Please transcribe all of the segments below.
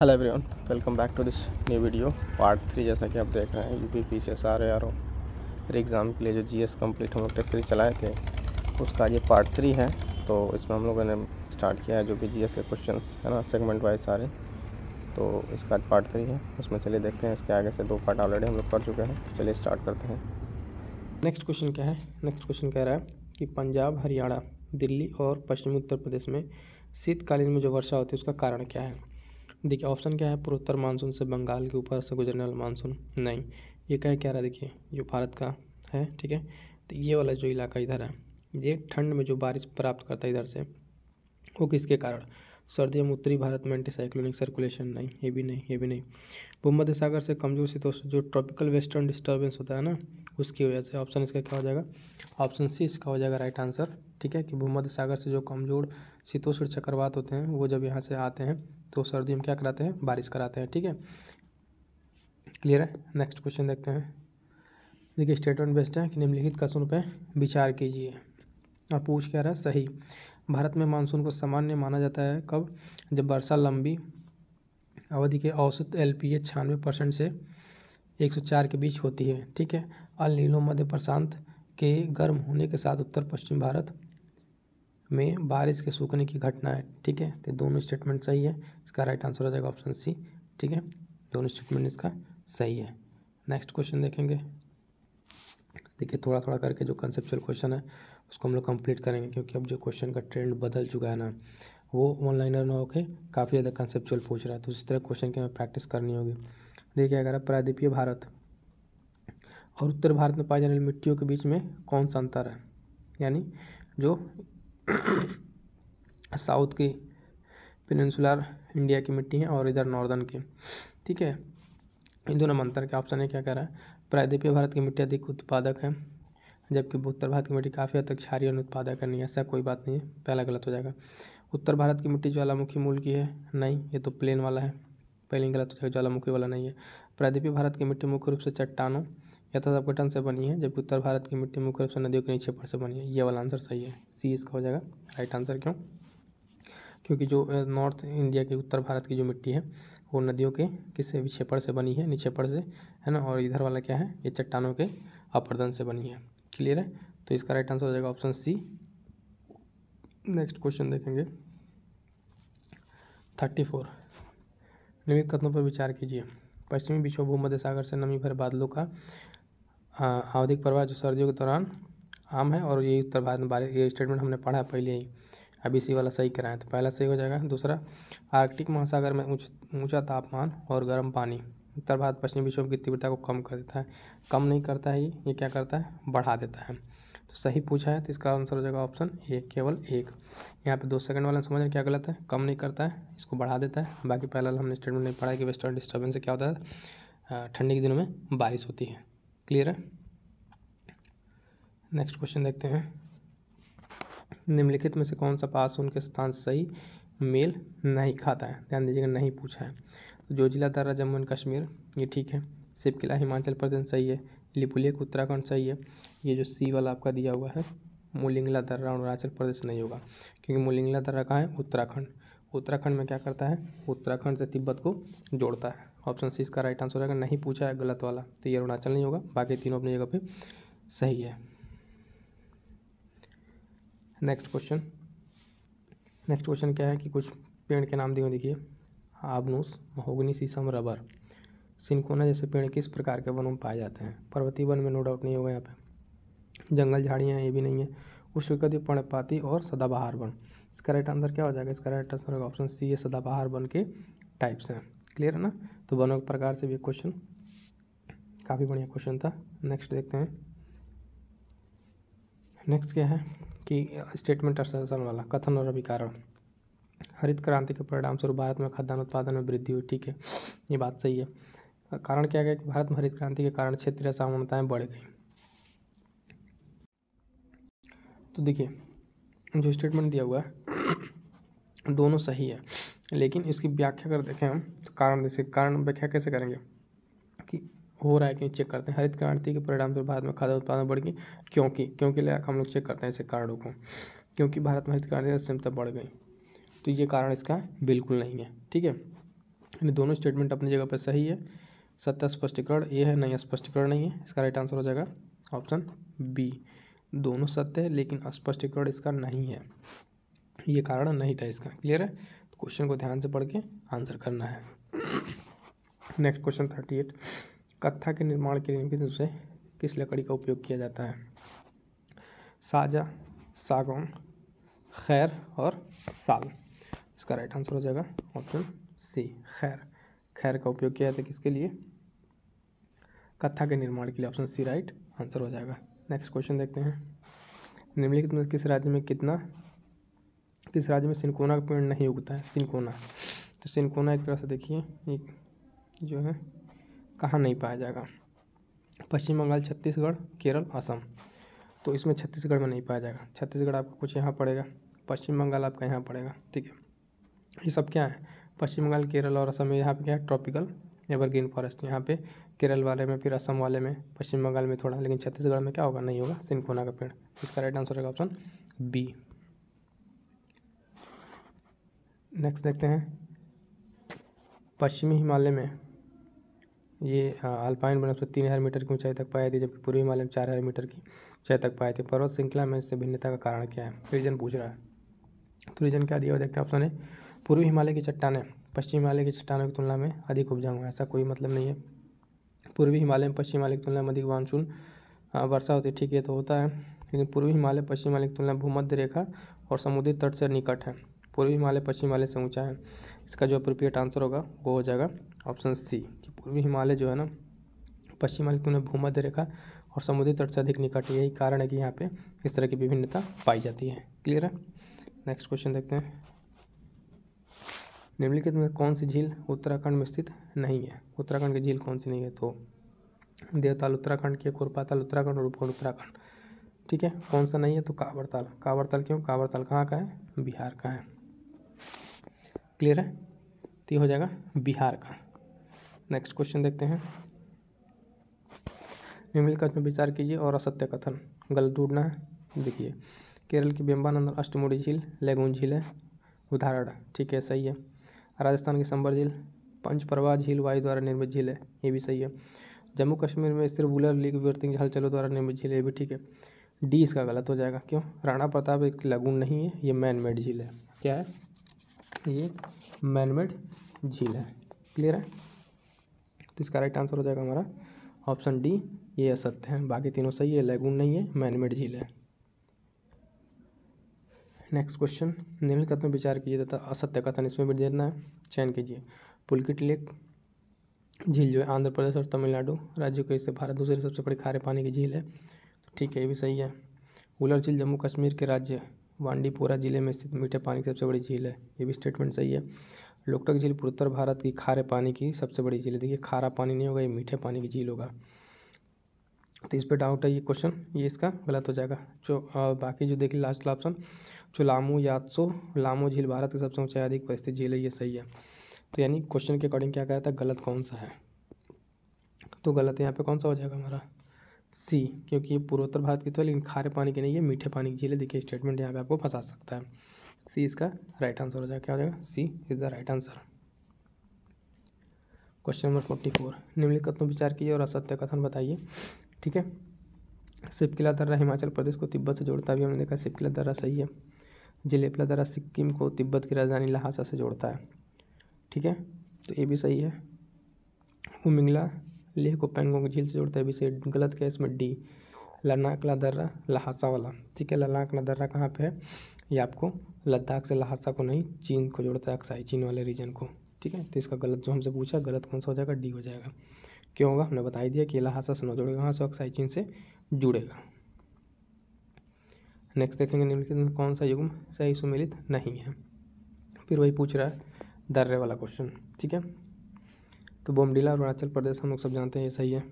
Hello everyone, welcome back to this new video part 3। जैसा कि आप देख रहे हैं यूपी पीसीएस आरओ एग्ज़ाम के लिए जो जीएस कंप्लीट हम लोग टेस्ट सीरीज चलाए थे उसका ये पार्ट 3 है। तो इसमें हम लोगों ने स्टार्ट किया है जो भी जीएस के क्वेश्चंस है ना, सेगमेंट वाइज सारे। तो इसका पार्ट 3 है, उसमें चलिए देखते हैं। इसके आगे से 2 पार्ट ऑलरेडी हम लोग कर चुके हैं, तो चलिए स्टार्ट करते हैं। नेक्स्ट क्वेश्चन क्या है? नेक्स्ट क्वेश्चन कह रहा है कि पंजाब, हरियाणा, दिल्ली और पश्चिमी उत्तर प्रदेश में शीतकालीन में जो वर्षा होती है उसका कारण क्या है? देखिए ऑप्शन क्या है, पूर्वोत्तर मानसून से बंगाल के ऊपर से गुजरने वाला मानसून। नहीं, ये क्या रहा, देखिए जो भारत का है, ठीक है। तो ये वाला जो इलाका इधर है, ये ठंड में जो बारिश प्राप्त करता है इधर से, वो किसके कारण? सर्दियों में उत्तरी भारत में एंटी साइक्लोनिक सर्कुलेशन। नहीं, ये भी नहीं, ये भी नहीं। भूमध्य सागर से कमजोर शीतोष्ण जो ट्रॉपिकल वेस्टर्न डिस्टर्बेंस होता है ना, उसकी वजह से। ऑप्शन इसका क्या हो जाएगा? ऑप्शन सी इसका हो जाएगा राइट आंसर, ठीक है। कि भूमध्य सागर से जो कमजोर शीतोष्ण चक्रवात होते हैं वो जब यहाँ से आते हैं तो सर्दियों में क्या कराते हैं? बारिश कराते हैं, ठीक है। क्लियर है? नेक्स्ट क्वेश्चन देखते हैं। देखिए स्टेटमेंट बेस्ड है कि निम्नलिखित कथनों पर विचार कीजिए। और पूछ क्या रहा है? सही। भारत में मानसून को सामान्य माना जाता है कब? जब वर्षा लंबी अवधि के औसत LPH 96% से 104 के बीच होती है, ठीक है। अल नीनो मध्य प्रशांत के गर्म होने के साथ उत्तर पश्चिम भारत में बारिश के सूखने की घटना है, ठीक है। तो दोनों स्टेटमेंट सही है, इसका राइट आंसर हो जाएगा ऑप्शन सी, ठीक है। दोनों स्टेटमेंट इसका सही है। नेक्स्ट क्वेश्चन देखेंगे। देखिए थोड़ा थोड़ा करके जो कंसेप्चुअल क्वेश्चन है उसको हम लोग कंप्लीट करेंगे, क्योंकि अब जो क्वेश्चन का ट्रेंड बदल चुका है ना, वो ऑनलाइनर ना होकर काफ़ी ज़्यादा कंसेप्चुअल पूछ रहा है, तो इस तरह क्वेश्चन की हमें प्रैक्टिस करनी होगी। देखिए अगर प्रायद्वीपीय भारत और उत्तर भारत में पाई जाने वाली मिट्टियों के बीच में कौन सा अंतर है? यानी जो साउथ की पेनिनसुलर इंडिया की मिट्टी है और इधर नॉर्दर्न की, ठीक है। इन दोनों में अंतर के ऑप्शन है क्या कह रहा है? प्रायद्वीपीय भारत की मिट्टी अधिक उत्पादक है, जबकि उत्तर भारत की मिट्टी काफ़ी हद तक क्षारीय और उत्पादक है। नहीं, ऐसा कोई बात नहीं है, पहला गलत हो जाएगा। उत्तर भारत की मिट्टी ज्वालामुखी मूल की है। नहीं, ये तो प्लेन वाला है, पहले गलत हो जाएगा, ज्वालामुखी वाला नहीं है। प्रायद्वीपीय भारत की मिट्टी मुख्य रूप से चट्टानों यथा अपघटन से बनी है, जबकि उत्तर भारत की मिट्टी मुख्य रूप से नदियों के नीचे पर से बनी है। ये वाला आंसर सही है, सी इसका हो जाएगा राइट आंसर। क्यों? क्योंकि जो नॉर्थ इंडिया की, उत्तर भारत की जो मिट्टी है वो नदियों के किससे? विक्षेपण से बनी है, निक्षेपण से, है ना। और इधर वाला क्या है? ये चट्टानों के अपरदन से बनी है। क्लियर है? तो इसका राइट आंसर हो जाएगा ऑप्शन सी। नेक्स्ट क्वेश्चन देखेंगे 34। निम्नलिखित कथनों पर विचार कीजिए। पश्चिमी विश्व भूमध्य सागर से नमी भरे बादलों का आवधिक प्रवाह जो सर्दियों के दौरान आम है, और ये उत्तर भारत में बारिश, ये स्टेटमेंट हमने पढ़ा है पहले ही। अभी सी वाला सही कराएं, तो पहला सही हो जाएगा। दूसरा, आर्कटिक महासागर में ऊंचा तापमान और गर्म पानी उत्तर भारत पश्चिमी विक्षोभ की तीव्रता को कम कर देता है। कम नहीं करता है, ये क्या करता है? बढ़ा देता है। तो सही पूछा है, तो इसका आंसर हो जाएगा ऑप्शन ए, केवल एक। यहाँ पे 2 सेकंड वाला समझ रहे क्या गलत है? कम नहीं करता है, इसको बढ़ा देता है। बाकी पहला हमने स्टेटमेंट नहीं पढ़ा है कि वेस्टर्न डिस्टर्बेंस से क्या होता है? ठंडी के दिनों में बारिश होती है। क्लियर है? नेक्स्ट क्वेश्चन देखते हैं। निम्नलिखित में से कौन सा पास उनके स्थान से सही मेल नहीं खाता है? ध्यान दीजिएगा, नहीं पूछा है। तो जो जिला दर्रा जम्मू एंड कश्मीर, ये ठीक है। सिप किला हिमाचल प्रदेश सही है। लिपुलेख उत्तराखंड सही है। ये जो सी वाला आपका दिया हुआ है मुलिंगला दर्रा अरुणाचल प्रदेश नहीं होगा, क्योंकि मुलिंगला दर्रा कहाँ है? उत्तराखंड। उत्तराखंड में क्या करता है? उत्तराखंड से तिब्बत को जोड़ता है। ऑप्शन सी इसका राइट आंसर हो जाएगा। नहीं पूछा है गलत वाला, तो ये अरुणाचल नहीं होगा। बाकी तीनों अपनी जगह पे सही है। नेक्स्ट क्वेश्चन क्या है कि कुछ पेड़ के नाम दिए हुए, देखिए आबनूस, महोगनी, शीशम, रबर, सिनकोना जैसे पेड़ किस प्रकार के वनों में पाए जाते हैं? पर्वतीय वन में नो डाउट नहीं होगा यहाँ पे। जंगल झाड़ियाँ ये भी नहीं है। उष्णकटिबंधीय पर्णपाती और सदाबहार वन। इसका राइट आंसर क्या हो जाएगा? इसका राइट आंसर होगा ऑप्शन सी, ये सदाबहार वन के टाइप्स हैं। क्लियर है ना? तो वनों के प्रकार से भी क्वेश्चन काफ़ी बढ़िया क्वेश्चन था। नेक्स्ट देखते हैं। नेक्स्ट क्या है कि स्टेटमेंट असर्शन वाला कथन और अभिकारण। हरित क्रांति के परिणाम स्वरूप भारत में खाद्यान्न उत्पादन में वृद्धि हुई, ठीक है, ये बात सही है। कारण क्या है कि भारत में हरित क्रांति के कारण क्षेत्रीय असमानताएं बढ़ गई। तो देखिए जो स्टेटमेंट दिया हुआ है दोनों सही है, लेकिन इसकी व्याख्या कर देखें हम तो कारण व्याख्या कैसे करेंगे कि हो रहा है कि चेक करते हैं। हरित क्रांति के परिणाम से भारत में खाद्य उत्पादन बढ़ गई, क्योंकि ले हम लोग चेक करते हैं ऐसे कारणों को। क्योंकि भारत में हरित क्रांति की क्षमता बढ़ गई, तो ये कारण इसका बिल्कुल नहीं है, ठीक है। यानी दोनों स्टेटमेंट अपनी जगह पर सही है। सत्य स्पष्टीकरण ए है, नहीं स्पष्टीकरण नहीं है। इसका राइट आंसर हो जाएगा ऑप्शन बी, दोनों सत्य है लेकिन स्पष्टीकरण इसका नहीं है, ये कारण नहीं था इसका। क्लियर है? तो क्वेश्चन को ध्यान से पढ़ के आंसर करना है। नेक्स्ट क्वेश्चन 38, कत्था के निर्माण के लिए निम्नलिखित में से किस लकड़ी का उपयोग किया जाता है? साजा, सागौन, खैर और साल। इसका राइट आंसर हो जाएगा ऑप्शन सी, खैर। खैर का उपयोग किया जाता है किसके लिए? कत्था के निर्माण के लिए। ऑप्शन सी राइट आंसर हो जाएगा। नेक्स्ट क्वेश्चन देखते हैं, निम्नलिखित में किस राज्य में सिनकोना का पेड़ नहीं उगता है? सिनकोना, तो सिनकोना एक तरह से देखिए एक जो है कहाँ नहीं पाया जाएगा? पश्चिम बंगाल, छत्तीसगढ़, केरल, असम। तो इसमें छत्तीसगढ़ में नहीं पाया जाएगा। छत्तीसगढ़ आपको कुछ यहाँ पड़ेगा, पश्चिम बंगाल आपका यहाँ पड़ेगा। ठीक है, ये सब क्या है? पश्चिम बंगाल, केरल और असम में यहाँ पे क्या है? Tropical evergreen forest. यहाँ पे केरल वाले में, फिर असम वाले में, पश्चिम बंगाल में थोड़ा, लेकिन छत्तीसगढ़ में क्या होगा? नहीं होगा सिनकोना का पेड़। इसका राइट आंसर होगा ऑप्शन बी। नेक्स्ट देखते हैं, पश्चिमी हिमालय में ये अल्पाइन वनस्पति 3000 मीटर की ऊंचाई तक पाई थी, जबकि पूर्वी हिमालय में 4000 मीटर की ऊंचाई तक पाए थे। पर्वत श्रृंखला में इससे भिन्नता का कारण क्या है? रीजन पूछ रहा है। तो रीजन क्या दिया हुआ देखते हैं, ऑप्शन है पूर्वी हिमालय की चट्टानें पश्चिम हिमालय की चट्टानों की तुलना में अधिक उपजाऊ है। ऐसा कोई मतलब नहीं है। पूर्वी हिमालय में पश्चिम हिमालय की तुलना में अधिक मानसून वर्षा होती है, ठीक है तो होता है, लेकिन पूर्वी हिमालय पश्चिम हिमालय की तुलना में भूमध्य रेखा और समुद्री तट से निकट है। पूर्वी हिमालय पश्चिम हिमालय से ऊंचा है। इसका जो अप्रोप्रिएट आंसर होगा वो हो जाएगा ऑप्शन सी, कि पूर्वी हिमालय जो है ना पश्चिम हिमालय की तुलना में भूमध्य रेखा और समुद्री तट से अधिक निकट है। यही कारण है कि यहाँ पे इस तरह की विभिन्नता पाई जाती है। क्लियर है? नेक्स्ट क्वेश्चन देखते हैं, निम्नलिखित में कौन सी झील उत्तराखंड में स्थित नहीं है? उत्तराखंड की झील कौन सी नहीं है? तो देवताल उत्तराखंड की, कुरपाताल उत्तराखंड और रूपकुंड उत्तराखंड। ठीक है, कौन सा नहीं है? तो कांवरताल। कांवरताल क्यों? कांवरताल कहाँ का है? बिहार का है। क्लियर है? तो ये हो जाएगा बिहार का। नेक्स्ट क्वेश्चन देखते हैं, निम्नलिखित में विचार कीजिए और असत्य कथन गलत ढूंढना है। देखिए, केरल की बेम्बानंद और अष्टमुड़ी झील लैगून झील है उदाहरण। ठीक है, सही है। राजस्थान की संबर झील पंचप्रवाह झील वायु द्वारा निर्मित झील है, ये भी सही है। जम्मू कश्मीर में स्थिर वुलर लीग विवर्तनिक हलचलों द्वारा निर्मित झील, ये भी ठीक है। डी इसका गलत हो जाएगा। क्यों? राणा प्रताप एक लगून नहीं है, ये मैन मेड झील है। क्या है? ये मैन मेड झील है। क्लियर है? तो इसका राइट आंसर हो जाएगा हमारा ऑप्शन डी, ये असत्य है। बाकी तीनों सही है, लगून नहीं है, मैन मेड झील है। नेक्स्ट क्वेश्चन, निम्नलिखित में विचार कीजिए तथा असत्य कथन इसमें भी देना है, चयन कीजिए। पुलकित लेक झील जो है आंध्र प्रदेश और तमिलनाडु राज्यों के इससे भारत दूसरी सबसे बड़ी खारे पानी की झील है। ठीक है, ये भी सही है। वुलर झील जम्मू कश्मीर के राज्य बांडीपोरा जिले में स्थित मीठे पानी की सबसे बड़ी झील है, ये भी स्टेटमेंट सही है। लोकटक झील पूर्वोत्तर भारत की खारे पानी की सबसे बड़ी झील है। देखिए, खारा पानी नहीं होगा, ये मीठे पानी की झील होगा। तो इस पर डाउट है, ये क्वेश्चन ये इसका गलत हो जाएगा। जो बाकी जो देखिए लास्ट ऑप्शन चुलामू यात्सो लामो झील भारत की सबसे ऊंचाई अधिक स्थित झील है, ये सही है। तो यानी क्वेश्चन के अकॉर्डिंग क्या कह रहा था, गलत कौन सा है? तो गलत यहाँ पे कौन सा हो जाएगा हमारा? सी, क्योंकि ये पूर्वोत्तर भारत की तो है लेकिन खारे पानी की नहीं है, मीठे पानी की झील है। देखिए, स्टेटमेंट यहाँ पे आपको फंसा सकता है। सी इसका राइट आंसर हो जाएगा। क्या हो जाएगा? C is the right answer. Question number 44, निम्नलिखित में विचार कीजिए और असत्य कथन बताइए। ठीक है, सिपकिला दर्रा हिमाचल प्रदेश को तिब्बत से जोड़ता है, अभी हमने देखा सिपकिला दर्रा सही है। जलेपला दर्रा सिक्किम को तिब्बत की राजधानी लहासा से जोड़ता है। ठीक है, तो ये भी सही है। उमिंगला लेह को पैंगोंग झील से जोड़ता है, भी सही। गलत क्या है इसमें? डी, लद्दाखला दर्रा लहासा वाला। ठीक है, लद्दाखला दर्रा कहाँ पे है? ये आपको लद्दाख से लहासा को नहीं, चीन को जोड़ता है, अक्साई चीन वाले रीजन को। ठीक है, तो इसका गलत जो हमसे पूछा गलत कौन सा हो जाएगा? डी हो जाएगा। क्यों होगा? हमने बता ही दिया कि लहासा से न जोड़ेगा, वहाँ से अक्साई चीन से जुड़ेगा। नेक्स्ट देखेंगे, निम्नलिखित में कौन सा युग्म सही सुमेलित नहीं है? फिर वही पूछ रहा है दर्रे वाला क्वेश्चन। ठीक है, तो बोमडीला अरुणाचल प्रदेश हम लोग सब जानते हैं, ये सही है।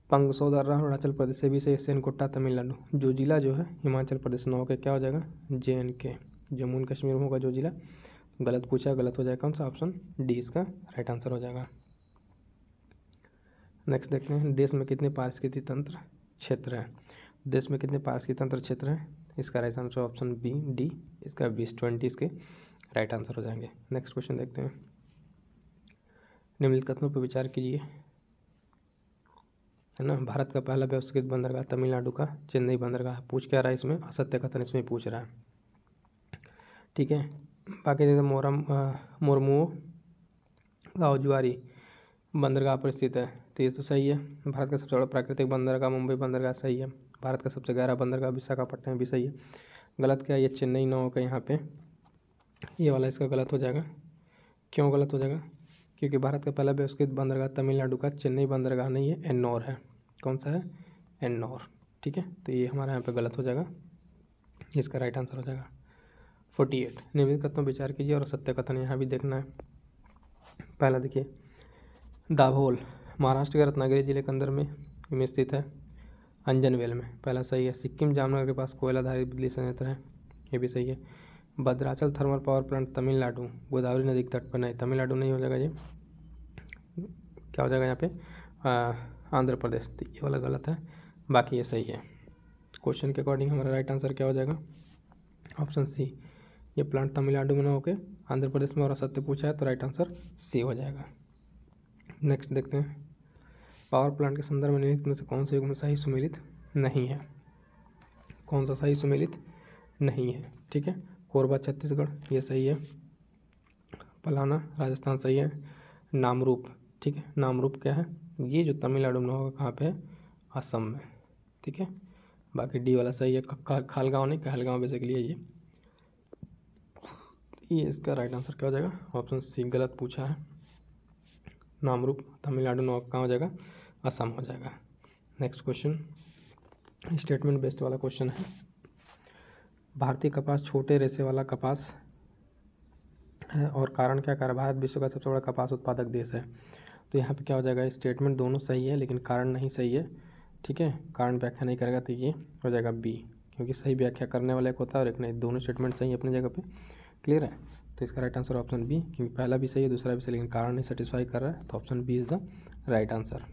पंगसो दर्रा अरुणाचल प्रदेश से भी सही। सेनकोट्टा तमिलनाडु। जो जिला जो है हिमाचल प्रदेश नौ के क्या हो जाएगा? JNK जम्मू एंड कश्मीर में होगा जो जिला। गलत पूछा, गलत हो जाएगा कौन सा? ऑप्शन डी इसका राइट आंसर हो जाएगा। नेक्स्ट देखते हैं, देश में कितने पारिस्थितिकी तंत्र क्षेत्र हैं? देश में कितने पारिस्थितिकी तंत्र क्षेत्र हैं? इसका right answer option B, D. इसका 20 20 इसके राइट आंसर हो जाएंगे। नेक्स्ट क्वेश्चन देखते हैं। निम्नलिखित कथनों पर विचार कीजिए, है ना। भारत का पहला व्यवस्थित बंदरगाह तमिलनाडु का चेन्नई बंदरगाह। पूछ क्या रहा है इसमें, असत्य कथन इसमें पूछ रहा है, ठीक है। बाकी जैसे मोरमुओ गाँव जुआरी बंदरगाह पर स्थित है, तो ये तो सही है। भारत का सबसे बड़ा प्राकृतिक बंदरगाह मुंबई बंदरगाह, सही है। भारत का सबसे गहरा बंदरगाह विशाखापट्टनम भी सही है। गलत क्या है, ये चेन्नई ना होगा यहाँ पे, ये वाला इसका गलत हो जाएगा। क्यों गलत हो जाएगा, क्योंकि भारत का पहला व्यवस्थित बंदरगाह तमिलनाडु का चेन्नई बंदरगाह नहीं है, एन्नौर है। कौन सा है, एन्नौर, ठीक है। तो ये हमारा यहाँ पे गलत हो जाएगा, इसका राइट आंसर हो जाएगा। 48 निम्नलिखित कथनों पर विचार कीजिए और सत्य कथन यहाँ भी देखना है। पहला देखिए, दाभोल महाराष्ट्र के रत्नागिरी जिले के अंदर में स्थित है, अंजनवेल में, पहला सही है। सिक्किम जामनगर के पास कोयला आधारित बिजली संयंत्र है, ये भी सही है। Bhadrachal thermal power plant Tamil Nadu Godavari नदी के तट पर, नहीं तमिलनाडु नहीं हो जाएगा, ये क्या हो जाएगा यहाँ पे, आंध्र प्रदेश, तो ये वाला गलत है, बाकी ये सही है। क्वेश्चन के अकॉर्डिंग हमारा राइट आंसर क्या हो जाएगा, ऑप्शन सी, ये प्लांट तमिलनाडु में ना होकर आंध्र प्रदेश में, और सत्य पूछा है तो राइट आंसर सी हो जाएगा। नेक्स्ट देखते हैं, पावर प्लांट के संदर्भ में निम्नलिखित में से कौन सा युग्म सही सुमेलित नहीं है, कौन सा सही सुमेलित नहीं है, ठीक है। कोरबा छत्तीसगढ़, ये सही है। पलाना राजस्थान, सही है। नामरूप, ठीक है, नामरूप क्या है, ये जो तमिलनाडु में होगा कहाँ पे है, असम में, ठीक है। बाकी डी वाला सही है, खालगांव नहीं, कहलगांव बेसिकली है ये इसका राइट आंसर क्या हो जाएगा, ऑप्शन सी गलत पूछा है। नामरूप तमिलनाडु में कहाँ हो जाएगा, असम हो जाएगा। नेक्स्ट क्वेश्चन स्टेटमेंट बेस्ड वाला क्वेश्चन है। भारतीय कपास छोटे रेशे वाला कपास है, और कारण क्या, कारण भारत विश्व का सबसे बड़ा कपास उत्पादक देश है। तो यहाँ पे क्या हो जाएगा, स्टेटमेंट दोनों सही है लेकिन कारण नहीं सही है, ठीक है। कारण व्याख्या नहीं करेगा तो ये हो जाएगा बी, क्योंकि सही व्याख्या करने वाला एक होता है और एक नहीं, दोनों स्टेटमेंट सही है अपनी जगह पे, क्लियर है। तो इसका राइट आंसर ऑप्शन बी, क्योंकि पहला भी सही है दूसरा भी सही, लेकिन कारण नहीं सेटिस्फाई कर रहा है, तो option B is the right answer.